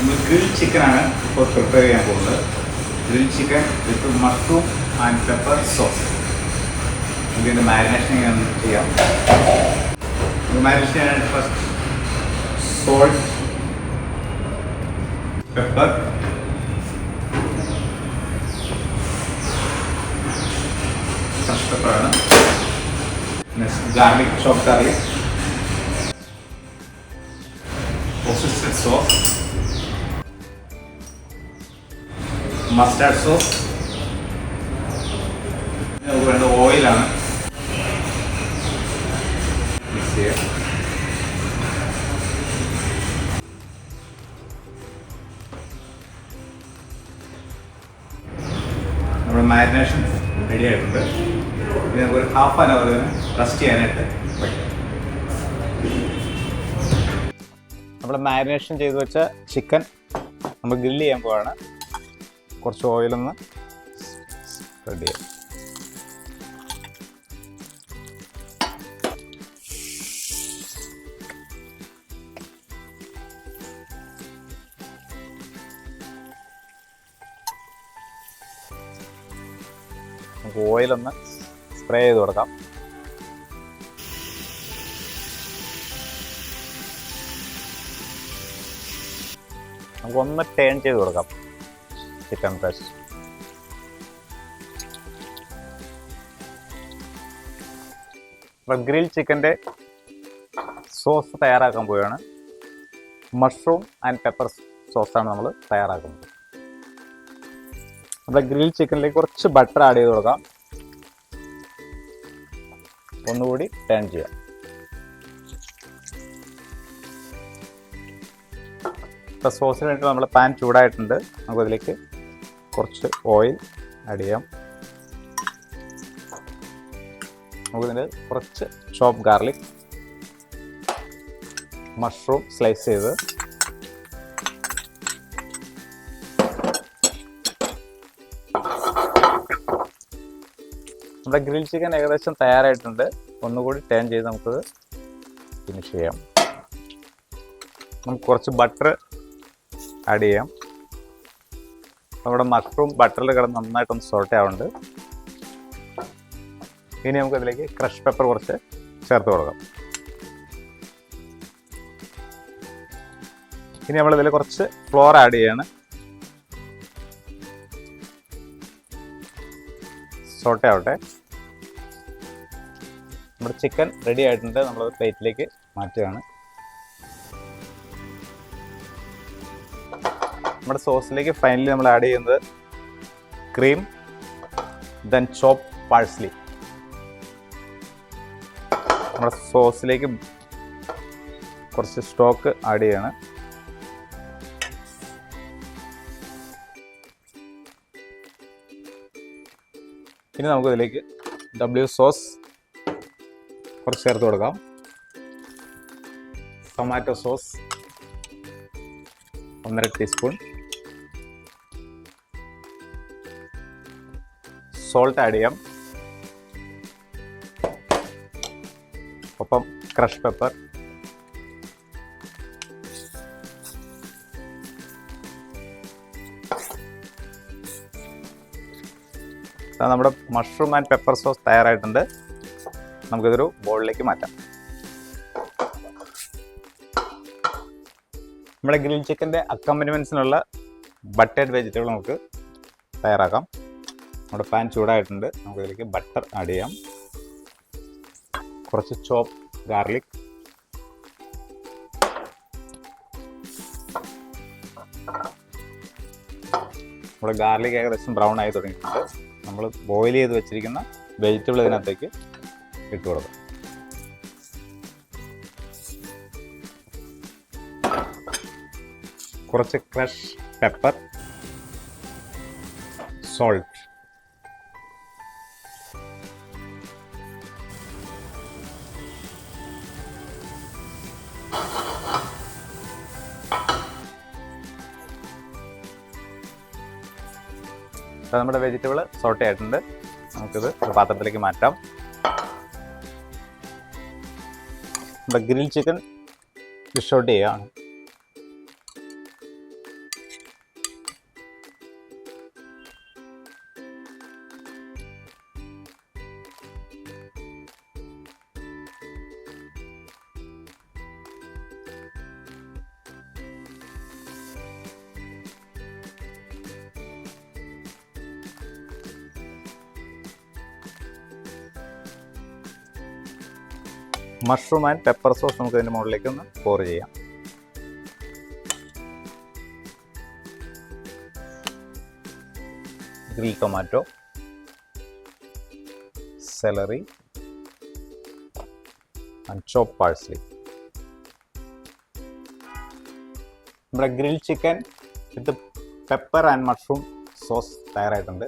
നമ്മൾ ഗ്രിൽ ചിക്കനാണ് ഇപ്പോൾ പ്രിപ്പയർ ചെയ്യാൻ പോകുന്നത്. Grill chicken with mushroom and pepper sauce. ഇതിൻ്റെ മാരിനേഷൻ ഞാൻ ചെയ്യാം. മാരിനേഷൻ ചെയ്യാനായിട്ട് ഫസ്റ്റ് സോൾട്ട്, പെപ്പർ, ഫ്രഷ് പെപ്പറാണ്, garlic, chop garlic, Worcestershire sauce, mustard sauce, നമുക്ക് വേണ്ട ഓയിലാണ്. മിക്സ് ചെയ്യാം. നമ്മുടെ മാരിനേഷൻ റെഡി ആയിട്ടുണ്ട്. ഇനി നമുക്കൊരു ഹാഫ് ആൻ അവർ റെസ്റ്റ് ചെയ്യാനായിട്ട് വയ്ക്കാം. നമ്മൾ മാരിനേഷൻ ചെയ്ത് വെച്ച ചിക്കൻ നമ്മൾ ഗ്രില്ല് ചെയ്യാൻ പോവാണ്. കുറച്ച് ഓയിലൊന്ന് സ്പ്രെഡ് ചെയ്യാം. നമുക്ക് ഓയിലൊന്ന് സ്പ്രേ ചെയ്ത് കൊടുക്കാം. നമുക്കൊന്ന് ടേൺ ചെയ്ത് കൊടുക്കാം ചിക്കൻ ബ്രസ്റ്റ്. അപ്പം ഗ്രിൽ ചിക്കൻ്റെ സോസ് തയ്യാറാക്കാൻ പോവുകയാണ്. മഷ്റൂം ആൻഡ് പെപ്പർ സോസാണ് നമ്മൾ തയ്യാറാക്കുന്നത്. നമ്മുടെ ഗ്രിൽ ചിക്കനിലേക്ക് കുറച്ച് ബട്ടർ ആഡ് ചെയ്ത് കൊടുക്കാം. ഒന്നുകൂടി ടേൺ ചെയ്യാം. ഇപ്പോൾ സോസിന് വേണ്ടി നമ്മൾ പാൻ ചൂടായിട്ടുണ്ട്. നമുക്കതിലേക്ക് കുറച്ച് ഓയിൽ ആഡ് ചെയ്യാം. നമുക്കിതിൽ കുറച്ച് ചോപ്പ് ഗാർലിക്, മഷ്റൂം സ്ലൈസ് ചെയ്ത്, നമ്മുടെ ഗ്രിൽ ചിക്കൻ ഏകദേശം തയ്യാറായിട്ടുണ്ട്. ഒന്നുകൂടി ടേൺ ചെയ്ത് നമുക്കത് ഫിനിഷ് ചെയ്യാം. നമുക്ക് കുറച്ച് ബട്ടർ ആഡ് ചെയ്യാം. നമ്മുടെ മഷ്റൂം ബട്ടറിൽ കിടന്ന് നന്നായിട്ടൊന്ന് സോൾട്ട് ആവുന്നുണ്ട്. ഇനി നമുക്കതിലേക്ക് ക്രഷ് പെപ്പർ കുറച്ച് ചേർത്ത് കൊടുക്കാം. ഇനി നമ്മളിതിൽ കുറച്ച് ഫ്ലോർ ആഡ് ചെയ്യാണ്. സോൾട്ട് ആവട്ടെ. നമ്മുടെ ചിക്കൻ റെഡി ആയിട്ടുണ്ട്. നമ്മളത് പ്ലേറ്റിലേക്ക് മാറ്റുകയാണ്. നമ്മുടെ സോസിലേക്ക് ഫൈനലി നമ്മൾ ആഡ് ചെയ്യുന്നത് ക്രീം, ദെൻ ചോപ്പ് പാഴ്സ്ലി. നമ്മുടെ സോസിലേക്ക് കുറച്ച് സ്റ്റോക്ക് ആഡ് ചെയ്യാണ്. ഇനി നമുക്കിതിലേക്ക് സോസ് കുറച്ച് ചേർത്ത് കൊടുക്കാം. Tomato sauce 1.5 teaspoon, salt add ചെയ്യാം. ഒപ്പം ക്രഷ് പെപ്പർ, നമ്മുടെ മഷ്റൂം ആൻഡ് പെപ്പർ സോസ് തയ്യാറായിട്ടുണ്ട്. നമുക്കിതൊരു ബൗളിലേക്ക് മാറ്റാം. നമ്മുടെ ഗ്രിൽ ചിക്കൻ്റെ അക്കമ്പനിമെൻറ്റ്സിനുള്ള ബട്ടേഡ് വെജിറ്റബിൾ നമുക്ക് തയ്യാറാക്കാം. നമ്മുടെ പാൻ ചൂടായിട്ടുണ്ട്. നമുക്കിതിലേക്ക് ബട്ടർ ആഡ് ചെയ്യാം. കുറച്ച് ചോപ്പ് ഗാർലിക്, നമ്മുടെ ഗാർലിക് ഏകദേശം ബ്രൗൺ ആയി തുടങ്ങിയിട്ടുണ്ട്. നമ്മൾ ബോയിൽ ചെയ്ത് വെച്ചിരിക്കുന്ന വെജിറ്റബിൾ ഇതിനകത്തേക്ക് ഇട്ട് കൊടുക്കാം. കുറച്ച് ക്രഷ് പെപ്പർ, സോൾട്ട്, നമ്മുടെ വെജിറ്റബിൾ സോട്ട് ആയിട്ടുണ്ട്. നമുക്കിത് ഒരു പാത്രത്തിലേക്ക് മാറ്റാം. നമ്മുടെ ഗ്രിൽ ചിക്കൻ ഡിഷ് ഔട്ട് ചെയ്യുകയാണ്. മഷ്റൂം ആൻഡ് പെപ്പർ സോസ് നമുക്ക് ഇതിൻ്റെ മുകളിലേക്ക് ഒന്ന് പോർ ചെയ്യാം. Green tomato, celery and chop parsley. നമ്മുടെ grill chicken with pepper and mushroom sauce തയ്യാറായിട്ടുണ്ട്.